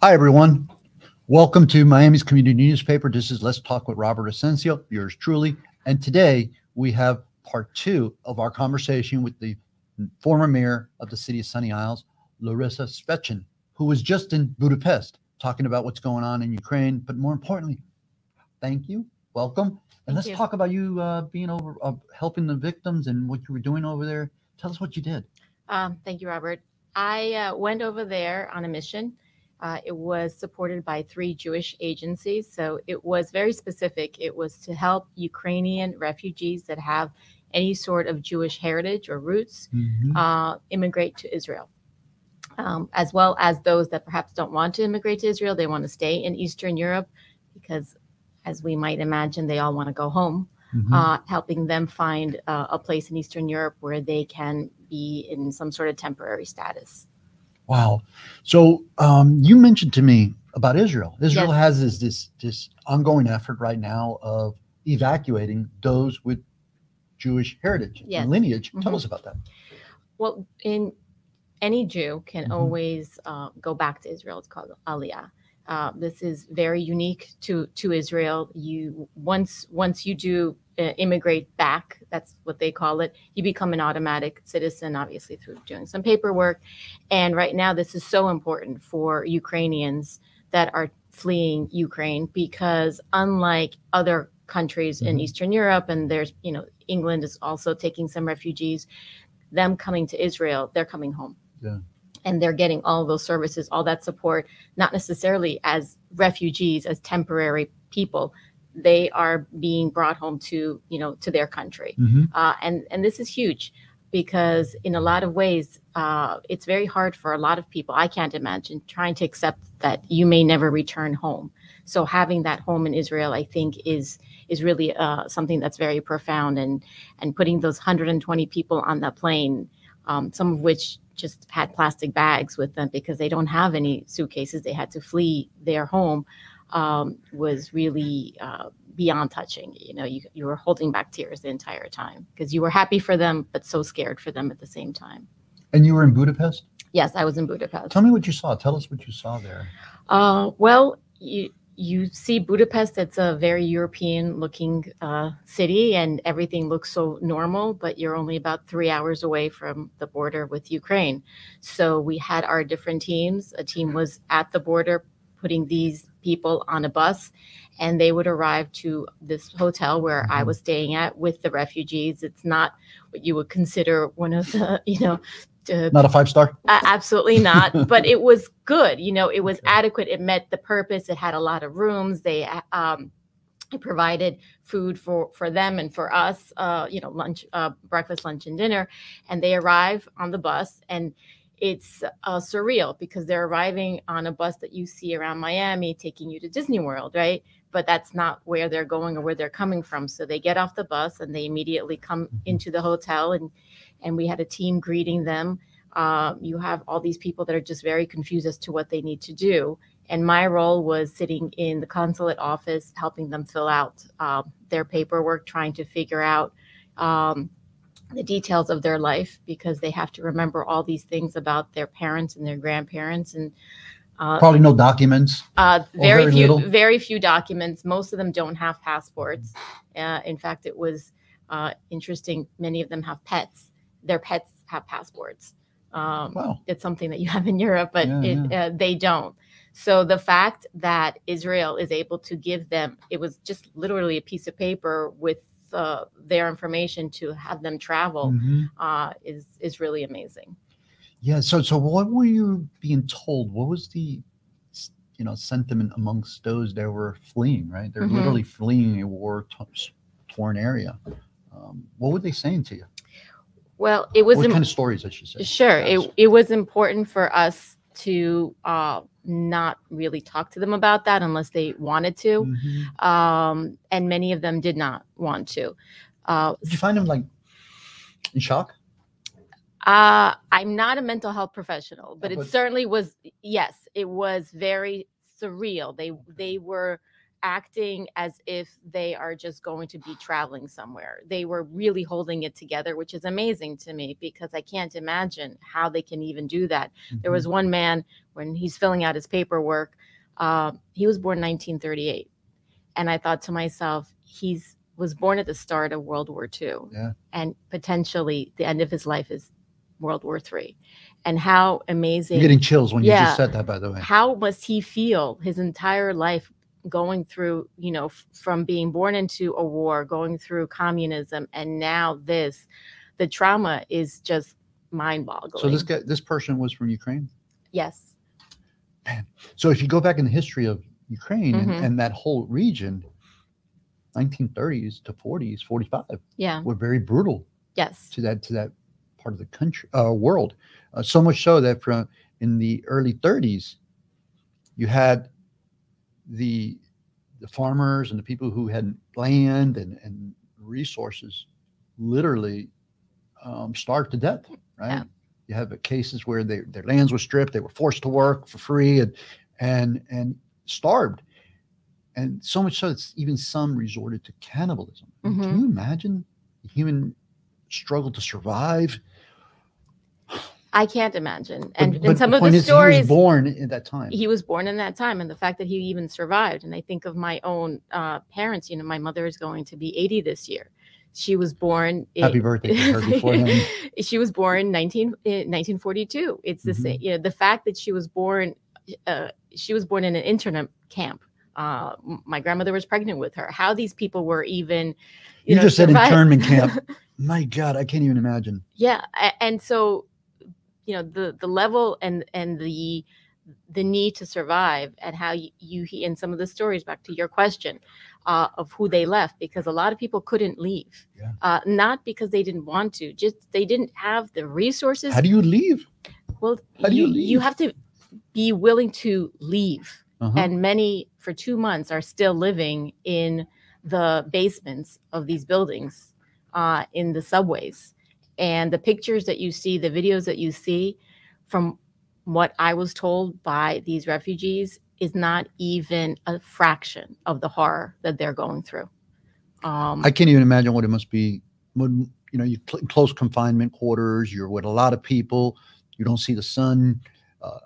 Hi, everyone. Welcome to Miami's community newspaper. This is Let's Talk with Robert Asencio, yours truly. And today we have part two of our conversation with the former mayor of the city of Sunny Isles, Larisa Svechin, who was just in Budapest talking about what's going on in Ukraine. But more importantly, thank you. Welcome. And let's talk about you being over, helping the victims and what you were doing over there. Tell us what you did. Thank you, Robert. I went over there on a mission. It was supported by 3 Jewish agencies, so it was very specific. It was to help Ukrainian refugees that have any sort of Jewish heritage or roots immigrate to Israel, as well as those that perhaps don't want to immigrate to Israel. They want to stay in Eastern Europe because, as we might imagine, they all want to go home, helping them find a place in Eastern Europe where they can be in some sort of temporary status. Wow. So you mentioned to me about Israel. Israel Yes. has this ongoing effort right now of evacuating those with Jewish heritage Yes. and lineage. Tell us about that. Well, any Jew can always go back to Israel. It's called Aliyah. This is very unique to Israel. You once you do immigrate back, that's what they call it, you become an automatic citizen, obviously through doing some paperwork. And right now, this is so important for Ukrainians that are fleeing Ukraine, because unlike other countries in Eastern Europe, and there's, England is also taking some refugees, them coming to Israel, they're coming home. Yeah. And they're getting all those services, all that support, not necessarily as refugees, as temporary people. They are being brought home to their country. And this is huge, because in a lot of ways, it's very hard for a lot of people. I can't imagine trying to accept that you may never return home. So having that home in Israel, I think, is really something that's very profound. And putting those 120 people on that plane, some of which just had plastic bags with them because they don't have any suitcases, they had to flee their home, was really beyond touching. You were holding back tears the entire time because you were happy for them, but so scared for them at the same time. And you were in Budapest? Yes, I was in Budapest. Tell me what you saw. Tell us what you saw there. Well, you see Budapest, it's a very European looking city, and everything looks so normal, but you're only about 3 hours away from the border with Ukraine. So we had our different teams. A team was at the border putting these people on a bus, and they would arrive to this hotel where I was staying at with the refugees. It's not what you would consider one of the, not a 5-star? Absolutely not. But it was good. It was adequate. It met the purpose. It had a lot of rooms. They it provided food for them and for us, lunch, breakfast, lunch, and dinner. And they arrive on the bus, and it's surreal because they're arriving on a bus that you see around Miami taking you to Disney World, right? But that's not where they're going or where they're coming from. So they get off the bus and they immediately come into the hotel, and we had a team greeting them. You have all these people that are just very confused as to what they need to do. And my role was sitting in the consulate office, helping them fill out their paperwork, trying to figure out the details of their life, because they have to remember all these things about their parents and their grandparents. And probably no documents. Very few documents. Most of them don't have passports. In fact, it was interesting. Many of them have pets. Their pets have passports. Wow. It's something that you have in Europe, but they don't. So the fact that Israel is able to give them, it was just literally a piece of paper with their information to have them travel, is really amazing. Yeah. So what were you being told? What was the sentiment amongst those that were fleeing? Right, they're literally fleeing a war-torn area. What were they saying to you? Well, it was what kind of stories, I should say. Sure, it was important for us to not really talk to them about that unless they wanted to, and many of them did not want to. Did you find them in shock? I'm not a mental health professional, but it certainly was. Yes, it was very surreal. They were acting as if they are just going to be traveling somewhere. They were really holding it together, which is amazing to me, because I can't imagine how they can even do that. There was one man, when he's filling out his paperwork, he was born in 1938. And I thought to myself, was born at the start of World War II. Yeah. And potentially the end of his life is World War III. And how amazing. I'm getting chills when you just said that, by the way. How must he feel his entire life going through, from being born into a war, going through communism, and now this? The trauma is just mind-boggling. So this person was from Ukraine? Yes. Man. So if you go back in the history of Ukraine and that whole region, 1930s to 40s, 45, were very brutal. Yes. To that part of the country, world. So much so that in the early 30s, you had the farmers and the people who had land and resources literally starved to death, right? Yeah. You have cases where their lands were stripped, they were forced to work for free and starved. And so much so that even some resorted to cannibalism. Can you imagine the human struggle to survive? I can't imagine. And but some the of point the is, stories. he was born in that time. He was born in that time, and the fact that he even survived. And I think of my own parents. My mother is going to be 80 this year. She was born. Happy birthday to her before then. She was born in 1942. It's the same. The fact that she was born in an internment camp. My grandmother was pregnant with her. How these people were even. You just said internment camp. My God, I can't even imagine. Yeah, and so. The level and the need to survive, and how you in some of the stories, back to your question, of who they left, because a lot of people couldn't leave, not because they didn't want to, just they didn't have the resources. How do you leave? Well, how do you leave? You have to be willing to leave, and many for 2 months are still living in the basements of these buildings, in the subways. And the pictures that you see, the videos that you see, from what I was told by these refugees, is not even a fraction of the horror that they're going through. I can't even imagine what it must be when, you close confinement quarters, you're with a lot of people, you don't see the sun.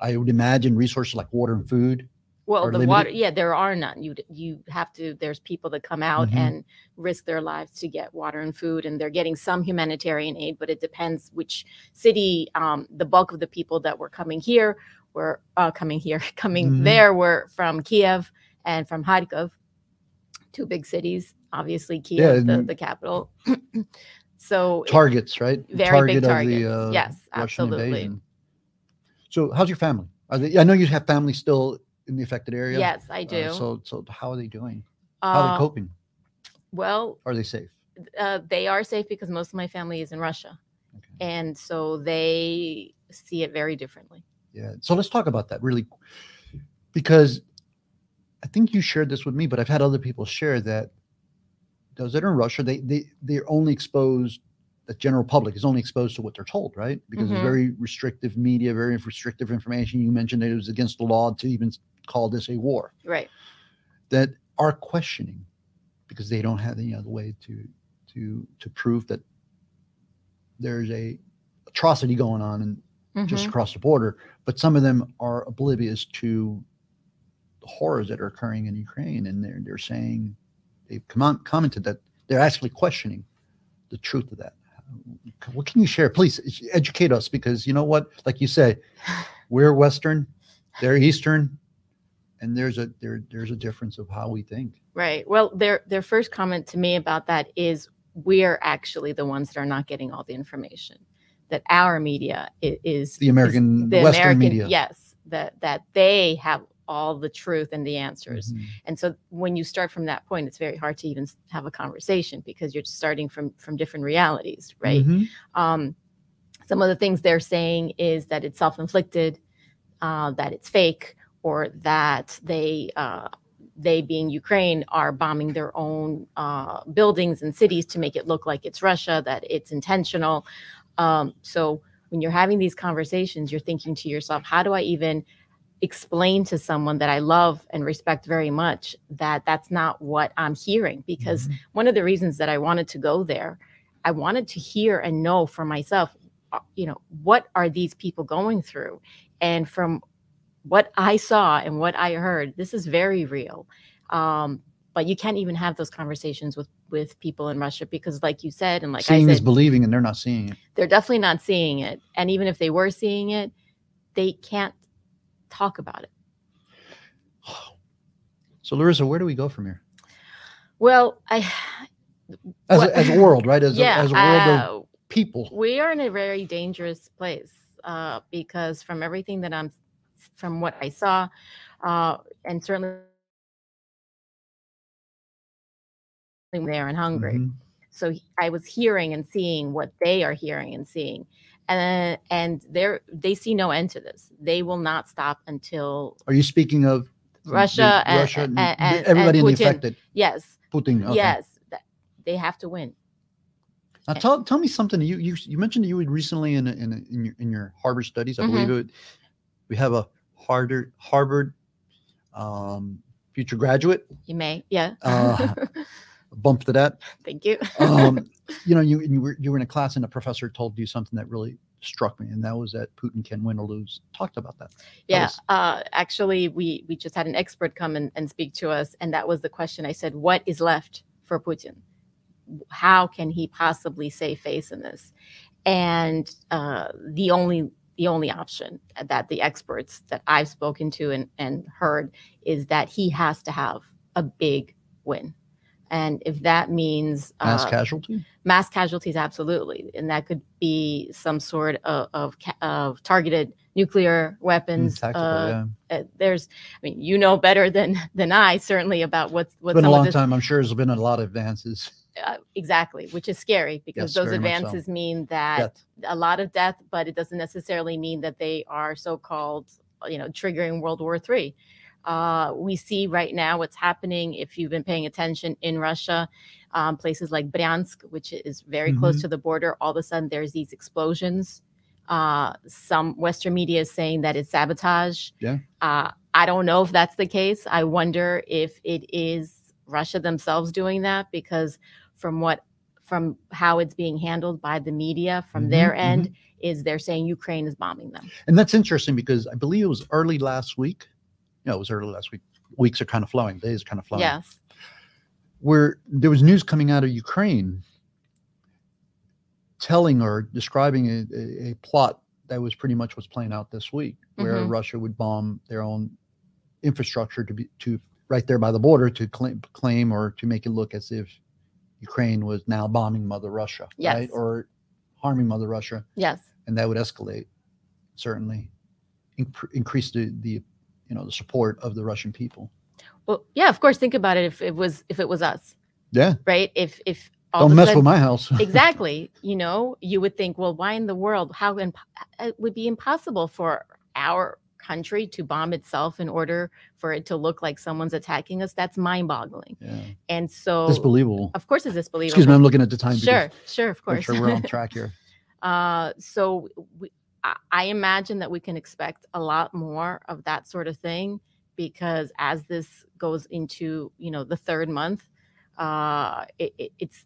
I would imagine resources like water and food. Well, the water, there are none. You have to, there's people that come out and risk their lives to get water and food, and they're getting some humanitarian aid, but it depends which city. The bulk of the people that were coming there were from Kiev and from Kharkiv, 2 big cities, obviously Kiev, the capital. So targets, right? Very big targets. Of the yes, Russian absolutely. Invasion. So how's your family? I know you have family still in the affected area. Yes, I do. So how are they doing? How are they coping? Well, are they safe? They are safe because most of my family is in Russia. Okay. And so they see it very differently. Yeah. So let's talk about that really, because I think you shared this with me, but I've had other people share that those that are in Russia, they're only exposed, the general public is only exposed to what they're told, right? Because it's very restrictive media, very restrictive information. You mentioned that it was against the law to even call this a war. Right. That are questioning because they don't have any other way to prove that there's a atrocity going on and just across the border. But some of them are oblivious to the horrors that are occurring in Ukraine, and they're saying, they've commented that they're actually questioning the truth of that. What can you share? Please educate us, because you know what, like you say, we're Western, they're Eastern, and there's a difference of how we think. Right. Well, their first comment to me about that is, we're actually the ones that are not getting all the information. That our media is the American Western media. Yes, that they have all the truth and the answers. And so when you start from that point, it's very hard to even have a conversation, because you're starting from different realities, right? Some of the things they're saying is that it's self-inflicted, that it's fake, or that they being Ukraine are bombing their own buildings and cities to make it look like it's Russia, that it's intentional. So when you're having these conversations, you're thinking to yourself, how do I even explain to someone that I love and respect very much that that's not what I'm hearing. Because one of the reasons that I wanted to go there, I wanted to hear and know for myself, what are these people going through? And from what I saw and what I heard, this is very real. But you can't even have those conversations with people in Russia because, like you said, and like seeing I said, is believing, and they're not seeing it. They're definitely not seeing it. And even if they were seeing it, they can't talk about it. So, Larisa, where do we go from here? Well, as a world, right? As a world of people, we are in a very dangerous place because from everything that from what I saw, and certainly there in Hungary. So I was hearing and seeing what they are hearing and seeing, and they see no end to this. They will not stop until. Are you speaking of Russia and and everybody Putin? in the affected? Yes. Putin. Okay. Yes. They have to win. Now tell me something. You mentioned you would recently in your Harvard studies. I believe we have a Harvard future graduate. You may, yeah. Bump to that. Thank you. You were in a class and a professor told you something that really struck me, and that was that Putin can win or lose. Talked about that. Yeah. Actually, we just had an expert come and speak to us, and that was the question. I said, what is left for Putin? How can he possibly save face in this? And the only option that the experts that I've spoken to and heard is that he has to have a big win. And if that means mass casualties, absolutely. And that could be some sort of targeted nuclear weapons. Tactical, you know better than I certainly about what's been a long time. I'm sure there's been a lot of advances. Exactly, which is scary because those advances mean that a lot of death, but it doesn't necessarily mean that they are so-called, triggering World War III. We see right now what's happening, if you've been paying attention in Russia, places like Bryansk, which is very close to the border, all of a sudden there's these explosions. Some Western media is saying that it's sabotage. Yeah. I don't know if that's the case. I wonder if it is Russia themselves doing that, because from how it's being handled by the media from their end is they're saying Ukraine is bombing them. And that's interesting because I believe it was early last week. No, it was early last week. Weeks are kind of flowing. Days are kind of flowing. Yes. Where there was news coming out of Ukraine telling or describing a plot that was pretty much what's playing out this week, where Russia would bomb their own infrastructure to right there by the border to claim or to make it look as if Ukraine was now bombing Mother Russia, right? Or harming Mother Russia. Yes. And that would escalate, certainly increase the support of the Russian people. Well, yeah, of course. Think about it. If it was us. Yeah. Right. If don't mess with my house. Exactly. You would think, well, why in the world? How it would be impossible for our country to bomb itself in order for it to look like someone's attacking us. That's mind-boggling. Yeah. And so disbelievable. Of course, it's disbelievable. Excuse me, I'm looking at the time. Sure, of course. Make sure we're on track here. So I imagine that we can expect a lot more of that sort of thing, because as this goes into the third month,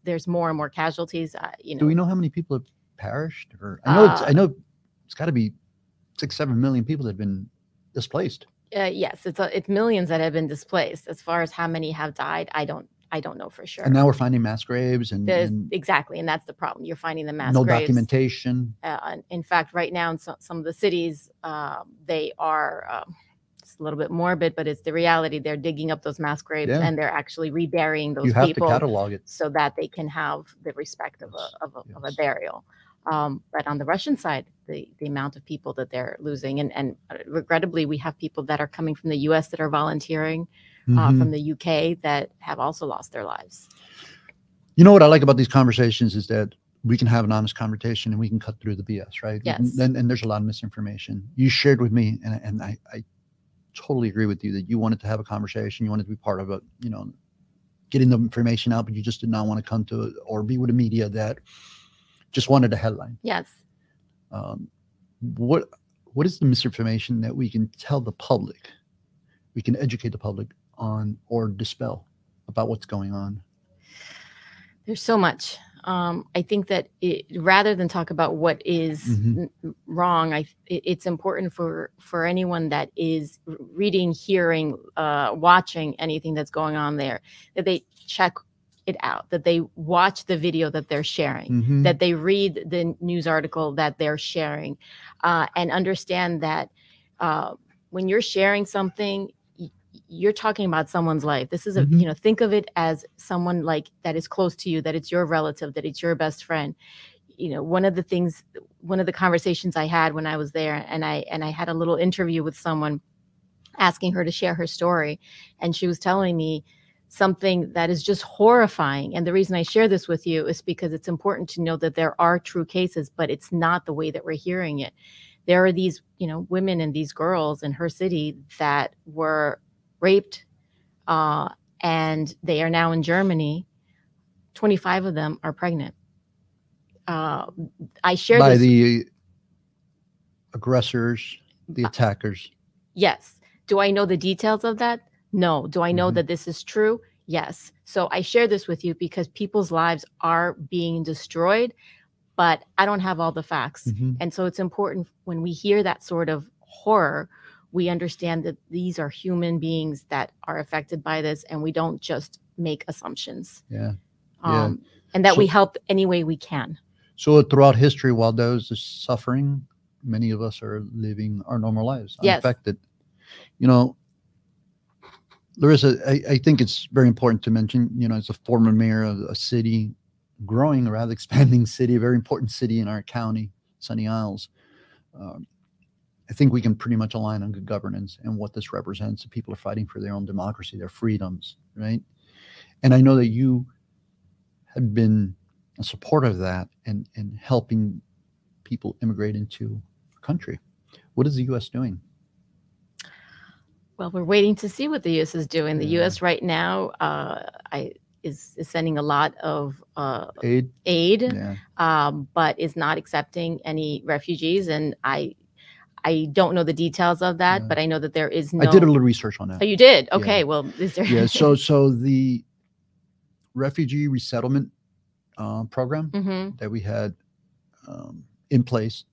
there's more and more casualties. Do we know how many people have perished? Or I know it's got to be 6-7 million people that have been displaced. Yes, it's millions that have been displaced. As far as how many have died, I don't know for sure. And now we're finding mass graves exactly, and that's the problem. You're finding the mass graves. No documentation. In fact, right now in some of the cities, they are. It's a little bit morbid, but it's the reality. They're digging up those mass graves and they're actually reburying those people. You have to catalog it so that they can have the respect of a burial. But on the Russian side, the amount of people that they're losing, and regrettably, we have people that are coming from the U.S. that are volunteering, from the UK that have also lost their lives. You know what I like about these conversations is that we can have an honest conversation and we can cut through the BS, right? Yes. And there's a lot of misinformation. You shared with me, and I totally agree with you that you wanted to have a conversation. You wanted to be part of it, getting the information out, but you just did not want to come to it or be with the media that just wanted a headline. Yes. What what is the misinformation that we can tell the public, we can educate the public on or dispel about what's going on? There's so much. I think that rather than talk about what is wrong, it's important for anyone that is reading, hearing, watching anything that's going on there, that they check it out, that they watch the video that they're sharing, that they read the news article that they're sharing, and understand that when you're sharing something, you're talking about someone's life. This is think of it as someone like that is close to you, that it's your relative, that it's your best friend. One of the conversations I had when I was there, and I had a little interview with someone asking her to share her story. And she was telling me something that is just horrifying. And the reason I share this with you is because it's important to know that there are true cases, but it's not the way that we're hearing it. There are these, women and these girls in her city that were raped, and they are now in Germany. 25 of them are pregnant. I shared by this, the aggressors, the attackers. Yes. Do I know the details of that? No. Do I know that this is true? Yes. So I share this with you because people's lives are being destroyed, but I don't have all the facts. And so it's important when we hear that sort of horror, we understand that these are human beings that are affected by this, and we don't just make assumptions. And that we help any way we can. So throughout history, while those are suffering, many of us are living our normal lives unaffected. Larisa, I think it's very important to mention, as a former mayor of a city, growing, a rather expanding city, a very important city in our county, Sunny Isles, I think we can pretty much align on good governance and what this represents. The people are fighting for their own democracy, their freedoms, right? And I know that you have been a supporter of that and helping people immigrate into our country. What is the U.S. doing? Well, we're waiting to see what the U.S. is doing. The U.S. right now is sending a lot of aid, but is not accepting any refugees. And I don't know the details of that, but I know that there is no. I did a little research on that. Oh, you did? Okay. Yeah. Well, is there? Yeah. So the refugee resettlement program that we had in place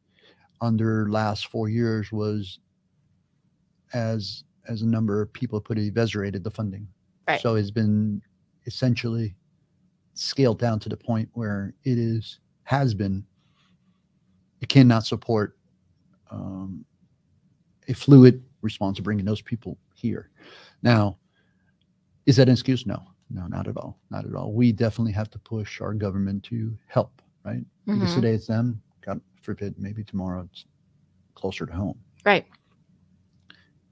under last 4 years was as a number of people put it, eviscerated the funding. Right. So it's been essentially scaled down to the point where it cannot support a fluid response to bringing those people here. Now, is that an excuse? No, not at all. Not at all. We definitely have to push our government to help, right? Because today it's them. God forbid, maybe tomorrow it's closer to home. Right.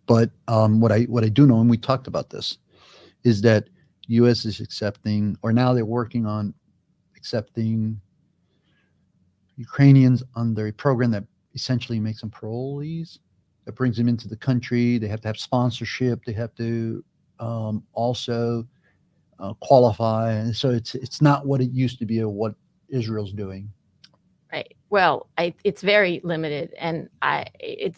But what I do know, and we talked about this, is that U.S. is accepting, or now they're working on accepting Ukrainians under a program that essentially makes them parolees, that brings them into the country. They have to have sponsorship. They have to also qualify. And so it's not what it used to be or what Israel's doing. Right. Well, it's very limited, and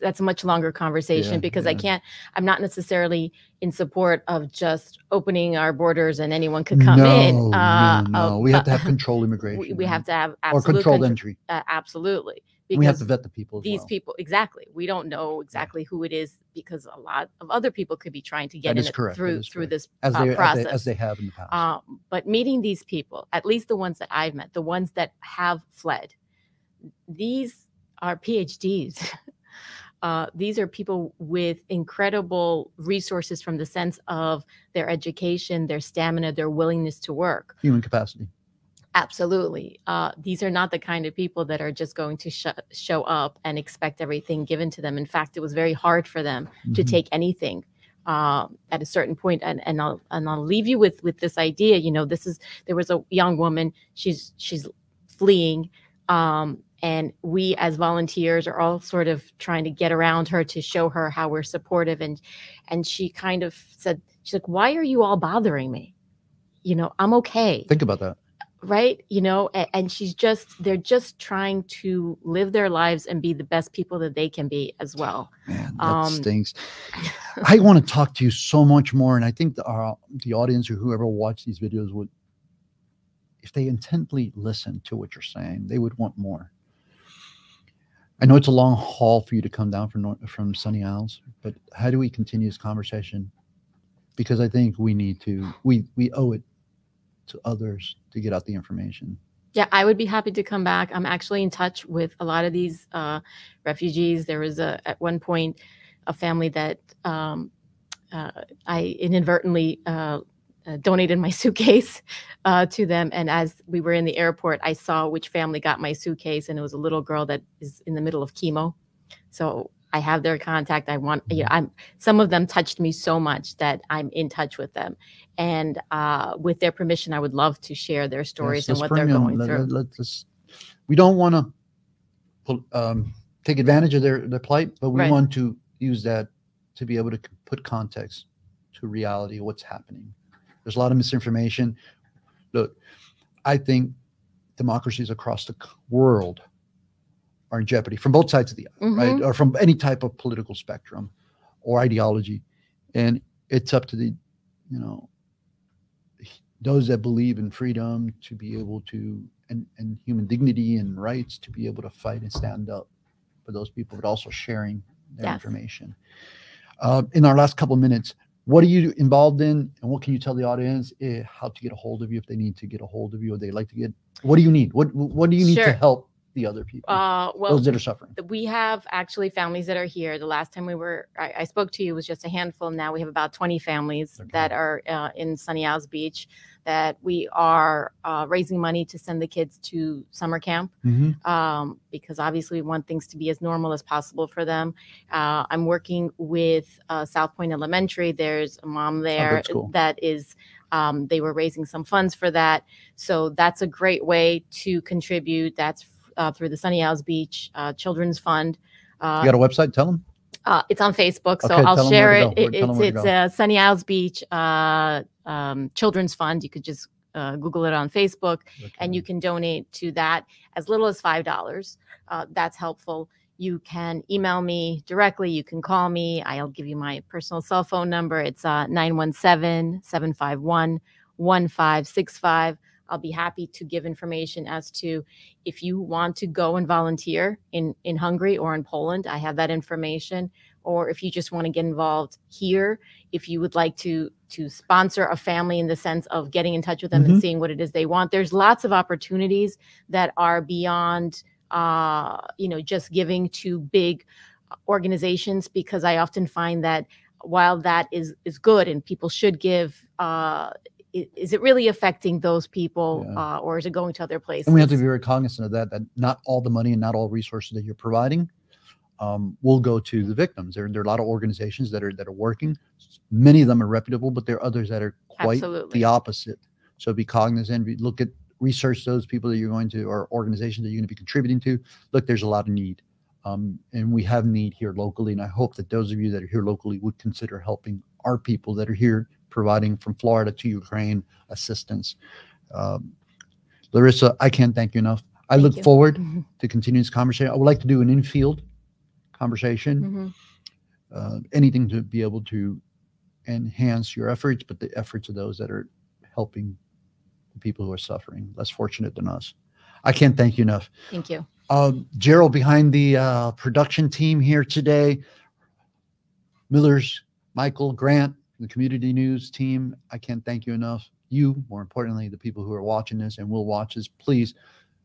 that's a much longer conversation because I'm not necessarily in support of just opening our borders and anyone could come in. No. We have to have controlled immigration. We have to have or controlled entry. Absolutely. We have to vet the people. People, exactly. We don't know exactly who it is because a lot of other people could be trying to get in through this process, as they have in the past. But meeting these people, at least the ones that I've met, the ones that have fled, these are PhDs. These are people with incredible resources from the sense of their education, their stamina, their willingness to work. Human capacity. Absolutely. These are not the kind of people that are just going to show up and expect everything given to them. In fact, it was very hard for them to take anything at a certain point. And I'll leave you with this idea. There was a young woman. She's fleeing. And we as volunteers are all sort of trying to get around her to show her how we're supportive. And she kind of said, she's like, why are you all bothering me? I'm okay. Think about that. right? You know, and they're just trying to live their lives and be the best people that they can be as well. Man, that stinks. I want to talk to you so much more, and I think the audience or whoever will watch these videos would, if they intently listen to what you're saying, they would want more. I know it's a long haul for you to come down from Sunny Isles, but how do we continue this conversation? Because I think we need to, we owe it to others to get out the information. Yeah, I would be happy to come back. I'm actually in touch with a lot of these refugees. There was at one point a family that I inadvertently donated my suitcase to them. And as we were in the airport, I saw which family got my suitcase, and it was a little girl that is in the middle of chemo. So I have their contact. Some of them touched me so much that I'm in touch with them. And with their permission, I would love to share their stories and what they're going through. We don't want to take advantage of their plight, but we want to use that to be able to put context to reality of what's happening. There's a lot of misinformation. Look, I think democracies across the world are in jeopardy from both sides of the aisle, right? Or from any type of political spectrum or ideology. And it's up to the, those that believe in freedom to be able to, and human dignity and rights to be able to fight and stand up for those people, but also sharing their information. In our last couple of minutes, what are you involved in, and what can you tell the audience how to get a hold of you if they need to get a hold of you, or they like to get? What do you need? What do you need to help the other people, those that are suffering? We have actually families that are here. The last time I spoke to you was just a handful. Now we have about 20 families that are in Sunny Isles Beach that we are raising money to send the kids to summer camp, because obviously we want things to be as normal as possible for them. I'm working with South Point Elementary. There's a mom there that is, they were raising some funds for that. So that's a great way to contribute. That's through the Sunny Isles Beach Children's Fund. You got a website? Tell them. It's on Facebook, so I'll share it. It's Sunny Isles Beach Children's Fund. You could just Google it on Facebook, and you can donate to that as little as $5. That's helpful. You can email me directly. You can call me. I'll give you my personal cell phone number. It's 917-751-1565. I'll be happy to give information as to if you want to go and volunteer in Hungary or in Poland. I have that information. Or if you just want to get involved here, if you would like to sponsor a family in the sense of getting in touch with them and seeing what it is they want. There's lots of opportunities that are beyond, just giving to big organizations, because I often find that while that is good and people should give, is it really affecting those people, or is it going to other places? And we have to be very cognizant of that not all the money and not all resources that you're providing will go to the victims. There are a lot of organizations that are working. Many of them are reputable, but there are others that are quite the opposite. So be cognizant. Look at, research those people that you're going to, or organizations that you're going to be contributing to. Look, there's a lot of need. And we have need here locally. And I hope that those of you that are here locally would consider helping our people that are here, providing from Florida to Ukraine assistance. Larisa, I can't thank you enough. I look forward to continuing this conversation. I would like to do an in-field conversation, anything to be able to enhance your efforts, but the efforts of those that are helping the people who are suffering, less fortunate than us. I can't thank you enough. Thank you. Gerald behind the production team here today, Millers, Michael, Grant, the community news team, I can't thank you enough. You, more importantly, the people who are watching this and will watch this, please,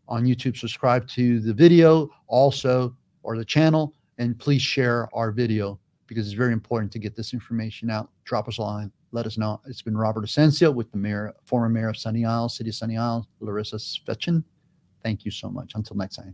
on YouTube, subscribe to the video also, or the channel, and please share our video, because it's very important to get this information out. Drop us a line. Let us know. It's been Robert Asencio with the former mayor of Sunny Isles, City of Sunny Isles, Larisa Svechin. Thank you so much. Until next time.